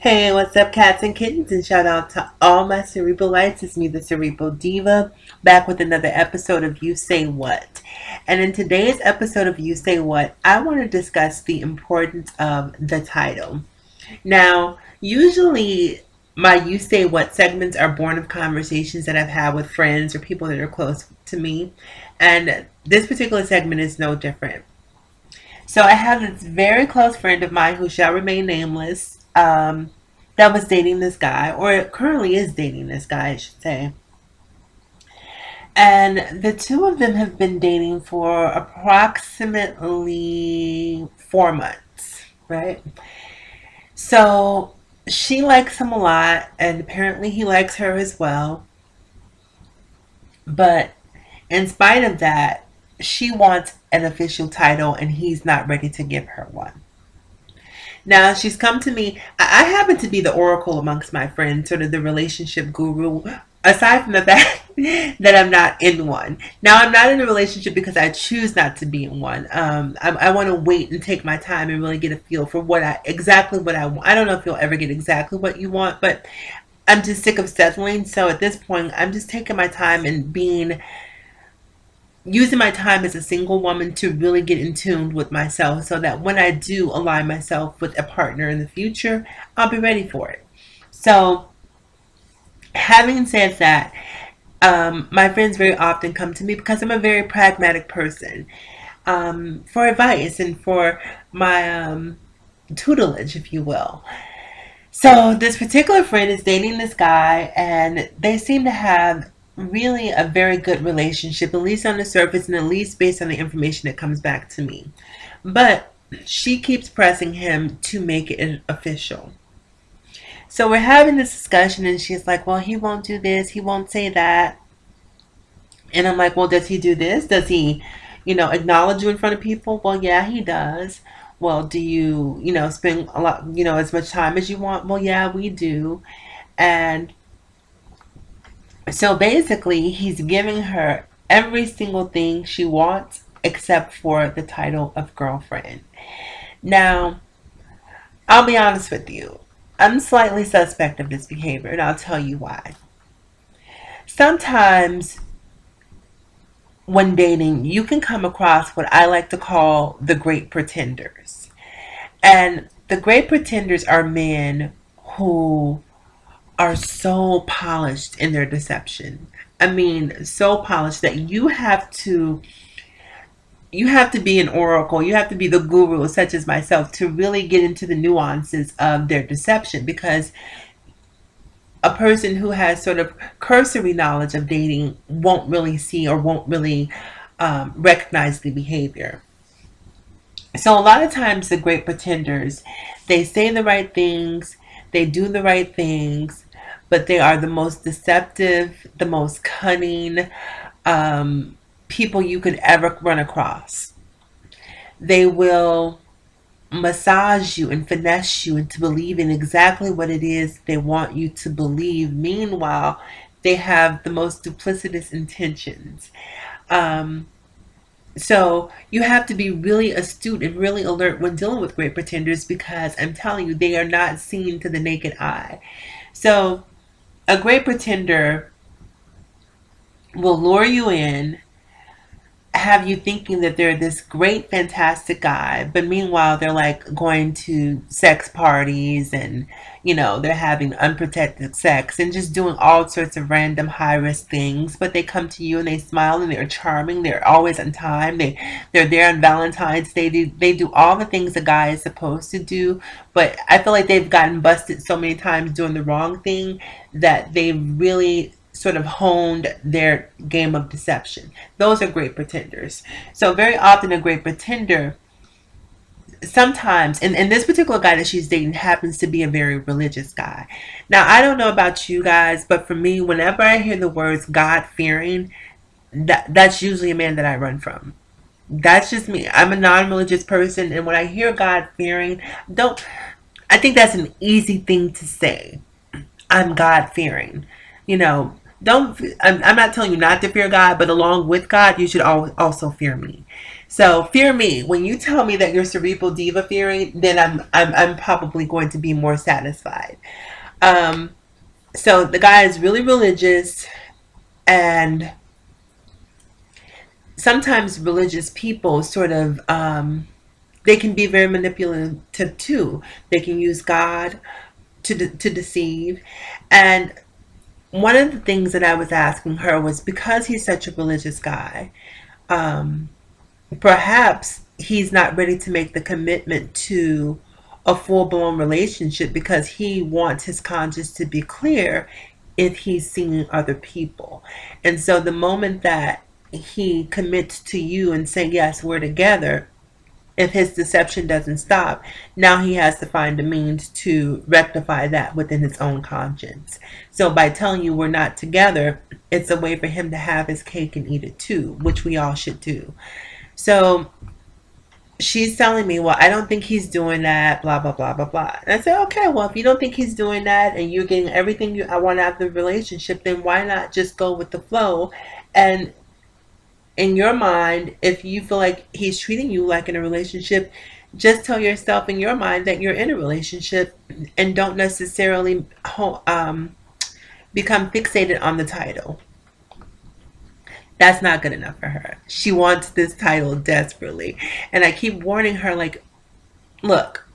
Hey, what's up, cats and kittens? And shout out to all my Cerebralites. It's me, the Cerebral Diva, back with another episode of You Say What. And in today's episode of You Say What, I want to discuss the importance of the title. Now, usually my You Say What segments are born of conversations that I've had with friends or people that are close to me. And this particular segment is no different. So I have this very close friend of mine who shall remain nameless, that was dating this guy, or currently is dating this guy, I should say. And the two of them have been dating for approximately 4 months, right? So she likes him a lot, and apparently he likes her as well. But in spite of that, she wants an official title, and he's not ready to give her one. Now she's come to me. I happen to be the oracle amongst my friends, sort of the relationship guru. Aside from the fact that I'm not in one. Now I'm not in a relationship because I choose not to be in one. I want to wait and take my time and really get a feel for exactly what I want. I don't know if you'll ever get exactly what you want, but I'm just sick of settling. So at this point, I'm just taking my time and being using my time as a single woman to really get in tune with myself so that when I do align myself with a partner in the future, I'll be ready for it. So, having said that, my friends very often come to me because I'm a very pragmatic person, for advice and for my tutelage, if you will. So this particular friend is dating this guy, and they seem to have really a very good relationship, at least on the surface, and at least based on the information that comes back to me. But she keeps pressing him to make it official. So we're having this discussion, and she's like, "Well, he won't do this. He won't say that." And I'm like, "Well, does he do this? Does he, acknowledge you in front of people?" "Well, yeah, he does." "Well, do you, spend a lot, as much time as you want?" "Well, yeah, we do." And so basically, he's giving her every single thing she wants except for the title of girlfriend. Now, I'll be honest with you. I'm slightly suspect of this behavior, and I'll tell you why. Sometimes when dating, you can come across what I like to call the great pretenders. And the great pretenders are men who are so polished in their deception. I mean, so polished that you have to be an oracle. You have to be the guru, such as myself, to really get into the nuances of their deception, because a person who has sort of cursory knowledge of dating won't really see or won't really recognize the behavior. So a lot of times the great pretenders, they say the right things, they do the right things, but they are the most deceptive, the most cunning people you could ever run across. They will massage you and finesse you into believing exactly what it is they want you to believe. Meanwhile, they have the most duplicitous intentions. Um, so you have to be really astute and really alert when dealing with great pretenders, because I'm telling you, they are not seen to the naked eye. So a great pretender will lure you in, have you thinking that they're this great, fantastic guy, but meanwhile, they're like going to sex parties and, they're having unprotected sex and just doing all sorts of random high risk things. But they come to you and they smile and they're charming. They're always on time. They're there on Valentine's Day. They do all the things a guy is supposed to do. But I feel like they've gotten busted so many times doing the wrong thing that they really sort of honed their game of deception. Those are great pretenders. So very often a great pretender, sometimes, and this particular guy that she's dating happens to be a very religious guy. Now, I don't know about you guys, but for me, whenever I hear the words God fearing, that's usually a man that I run from. That's just me. I'm a non-religious person, and when I hear God fearing, don't I think that's an easy thing to say. I'm God fearing. You know, don't, I'm not telling you not to fear God, but along with God, you should also fear me. So fear me. When you tell me that you're cerebral diva fearing, then I'm probably going to be more satisfied. Um, so the guy is really religious, and sometimes religious people sort of they can be very manipulative too. They can use God to deceive. And one of the things that I was asking her was, because he's such a religious guy, um, perhaps he's not ready to make the commitment to a full-blown relationship because he wants his conscience to be clear if he's seeing other people. And so the moment that he commits to you and say, yes, we're together, if his deception doesn't stop, now he has to find a means to rectify that within his own conscience. So by telling you we're not together, it's a way for him to have his cake and eat it too, which we all should do. So she's telling me, well, I don't think he's doing that, blah, blah, blah, blah, blah. And I said, okay, well, if you don't think he's doing that and you're getting everything I want out of the relationship, then why not just go with the flow? And in your mind, if you feel like he's treating you like in a relationship, just tell yourself in your mind that you're in a relationship, and don't necessarily become fixated on the title. That's not good enough for her. She wants this title desperately. And I keep warning her, like, look,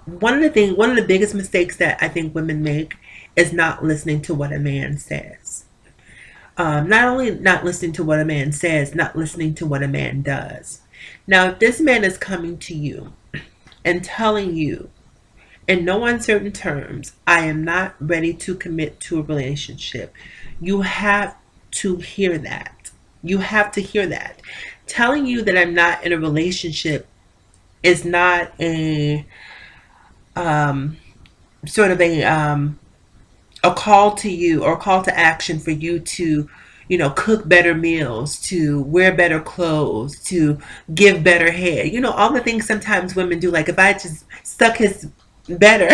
one of the biggest mistakes that I think women make is not listening to what a man says. Not only not listening to what a man says, not listening to what a man does. Now, if this man is coming to you and telling you in no uncertain terms, I am not ready to commit to a relationship, you have to hear that. You have to hear that. Telling you that I'm not in a relationship is not a sort of a call to you, or a call to action for you to, cook better meals, to wear better clothes, to give better head. All the things sometimes women do. Like, if I just stuck his better,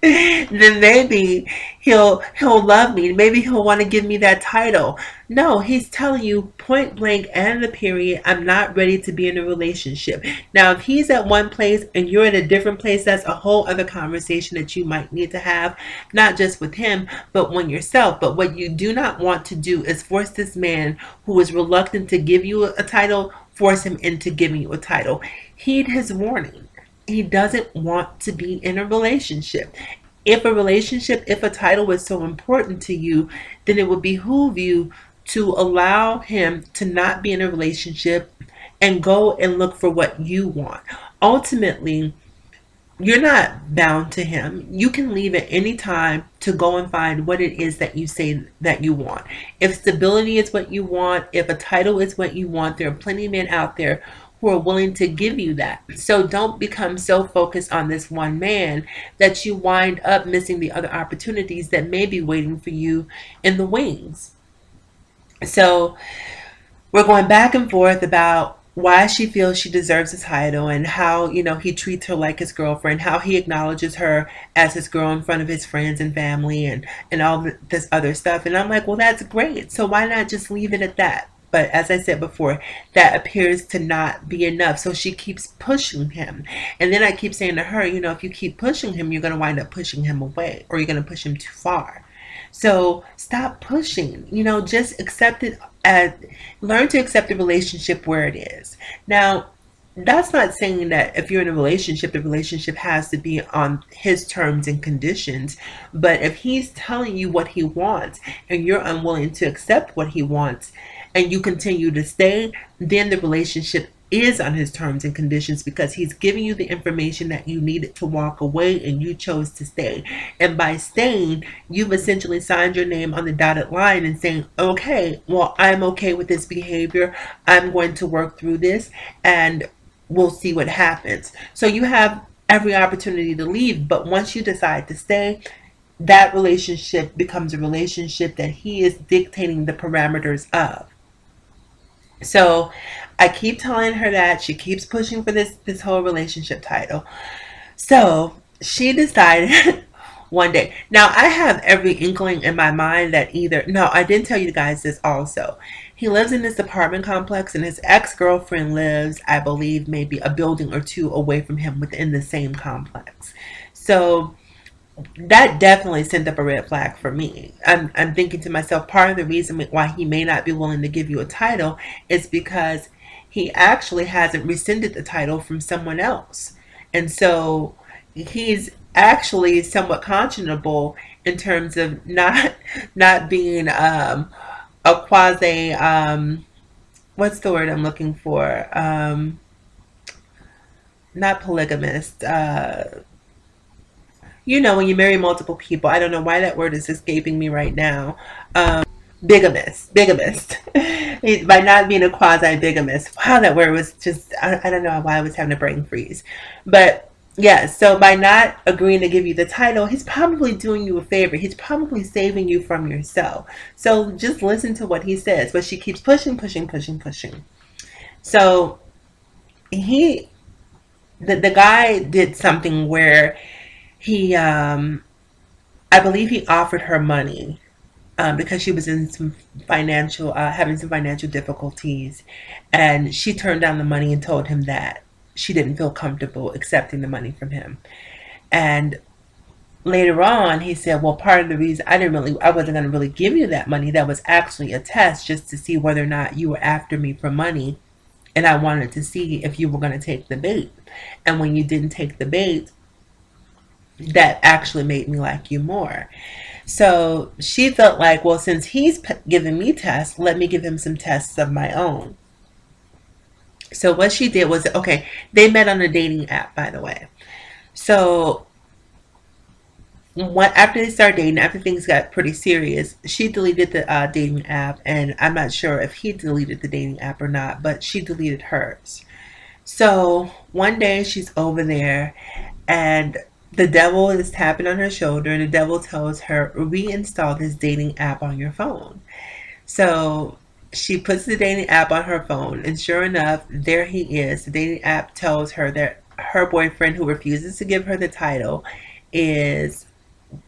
then maybe he'll love me. Maybe he'll want to give me that title. No, he's telling you point blank and the period, I'm not ready to be in a relationship. Now, if he's at one place and you're at a different place, that's a whole other conversation that you might need to have, not just with him, but with yourself. But what you do not want to do is force this man who is reluctant to give you a title, force him into giving you a title. Heed his warning. He doesn't want to be in a relationship. If a title was so important to you, then it would behoove you to allow him to not be in a relationship and go and look for what you want. Ultimately, you're not bound to him. You can leave at any time to go and find what it is that you say that you want. If stability is what you want, if a title is what you want, there are plenty of men out there who are willing to give you that. So don't become so focused on this one man that you wind up missing the other opportunities that may be waiting for you in the wings. So we're going back and forth about why she feels she deserves his title, and how, he treats her like his girlfriend, how he acknowledges her as his girl in front of his friends and family, and all this other stuff. And I'm like, well, that's great. So why not just leave it at that? But as I said before, that appears to not be enough. So she keeps pushing him. And then I keep saying to her, if you keep pushing him, you're going to wind up pushing him away, or you're going to push him too far. So stop pushing, just accept it, learn to accept the relationship where it is. Now, that's not saying that if you're in a relationship, the relationship has to be on his terms and conditions. But if he's telling you what he wants and you're unwilling to accept what he wants, and you continue to stay, then the relationship is on his terms and conditions, because he's giving you the information that you needed to walk away, and you chose to stay. And by staying, you've essentially signed your name on the dotted line and saying, okay, well, I'm okay with this behavior. I'm going to work through this, and we'll see what happens. So you have every opportunity to leave, but once you decide to stay, that relationship becomes a relationship that he is dictating the parameters of. So I keep telling her that. She keeps pushing for this whole relationship title. So she decided one day. Now, I have every inkling in my mind that either, no, I didn't tell you guys this also. He lives in this apartment complex, and his ex-girlfriend lives, I believe, maybe a building or two away from him within the same complex. So that definitely sent up a red flag for me. I'm thinking to myself, part of the reason why he may not be willing to give you a title is because he actually hasn't rescinded the title from someone else. And so he's actually somewhat conscionable in terms of not being a quasi what's the word I'm looking for? Not polygamist. You know, when you marry multiple people. I don't know why that word is escaping me right now. Bigamist. By not being a quasi bigamist. Wow, that word was just, I don't know why I was having a brain freeze. But yeah, so by not agreeing to give you the title, he's probably doing you a favor. He's probably saving you from yourself. So just listen to what he says. But she keeps pushing, pushing, pushing, pushing. So the guy did something where he, I believe he offered her money because she was in some financial, having some financial difficulties, and she turned down the money and told him that she didn't feel comfortable accepting the money from him. And later on, he said, "Well, part of the reason I wasn't going to really give you that money. That was actually a test just to see whether or not you were after me for money, and I wanted to see if you were going to take the bait. And when you didn't take the bait, that actually made me like you more." So she felt like, well, since he's giving me tests, let me give him some tests of my own. So what she did was, okay, they met on a dating app, by the way. So after they started dating, after things got pretty serious, she deleted the dating app, and I'm not sure if he deleted the dating app or not, but she deleted hers. So one day she's over there, and the devil is tapping on her shoulder, and the devil tells her, reinstall this dating app on your phone. So she puts the dating app on her phone, and sure enough, there he is. The dating app tells her that her boyfriend, who refuses to give her the title, is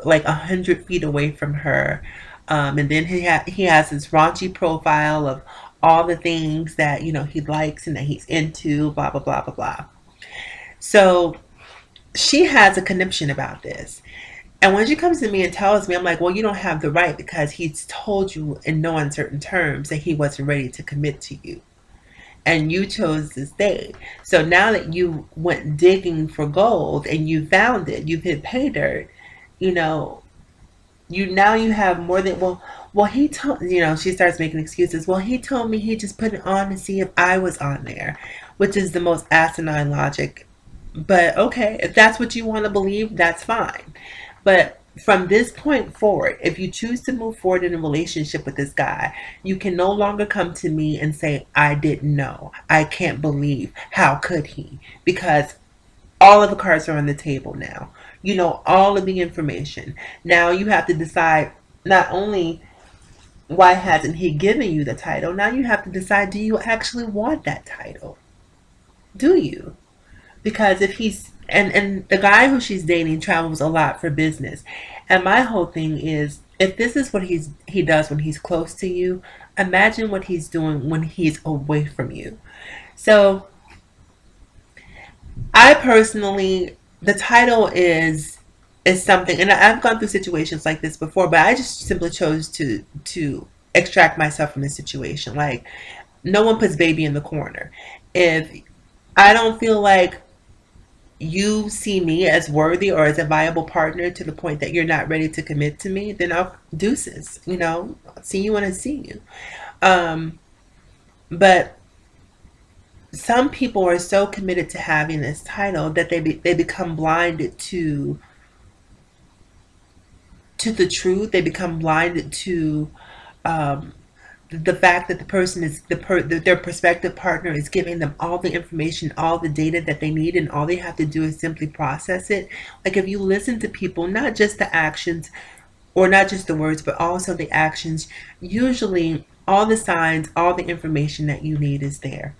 like 100 feet away from her. And then he has this raunchy profile of all the things that, you know, he likes and that he's into, blah, blah, blah, blah, blah. So she has a conniption about this. And when she comes to me and tells me, I'm like, well, you don't have the right because he's told you in no uncertain terms that he wasn't ready to commit to you. And you chose to stay. So now that you went digging for gold and you found it, you've hit pay dirt, you know, you have more than, well, he told, you know, she starts making excuses. Well, he told me he just put it on to see if I was on there, which is the most asinine logic. But okay, if that's what you want to believe, that's fine. But from this point forward, if you choose to move forward in a relationship with this guy, you can no longer come to me and say, I didn't know. I can't believe. How could he? Because all of the cards are on the table now. You know all of the information. Now you have to decide not only why hasn't he given you the title, now you have to decide, do you actually want that title? Do you? Because if he's, and the guy who she's dating travels a lot for business. And my whole thing is, if this is what he does when he's close to you, imagine what he's doing when he's away from you. So I personally, the title is something, and I've gone through situations like this before, but I just simply chose to extract myself from the situation. Like, no one puts baby in the corner. If I don't feel like you see me as worthy or as a viable partner to the point that you're not ready to commit to me, then I'll deuces, you know, see you when I see you. But some people are so committed to having this title that they become blinded to the truth. They become blinded to the fact that the person is their prospective partner is giving them all the information, all the data that they need, and all they have to do is simply process it. Like, if you listen to people, not just the actions or not just the words, but also the actions, usually all the signs, all the information that you need is there.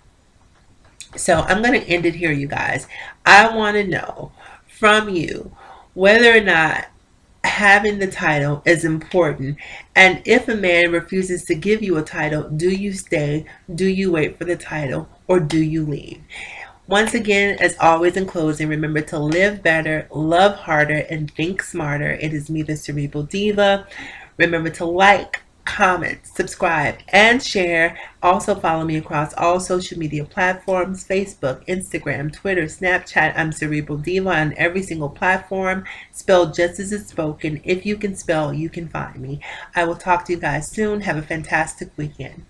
So I'm going to end it here, you guys. I want to know from you whether or not having the title is important. And if a man refuses to give you a title, do you stay? Do you wait for the title? Or do you leave? Once again, as always in closing, remember to live better, love harder, and think smarter. It is me, the Cerebral Diva. Remember to like, comment, subscribe, and share. Also follow me across all social media platforms: Facebook, Instagram, Twitter, Snapchat. I'm Cerebral Diva on every single platform, spelled just as it's spoken. If you can spell, you can find me. I will talk to you guys soon. Have a fantastic weekend.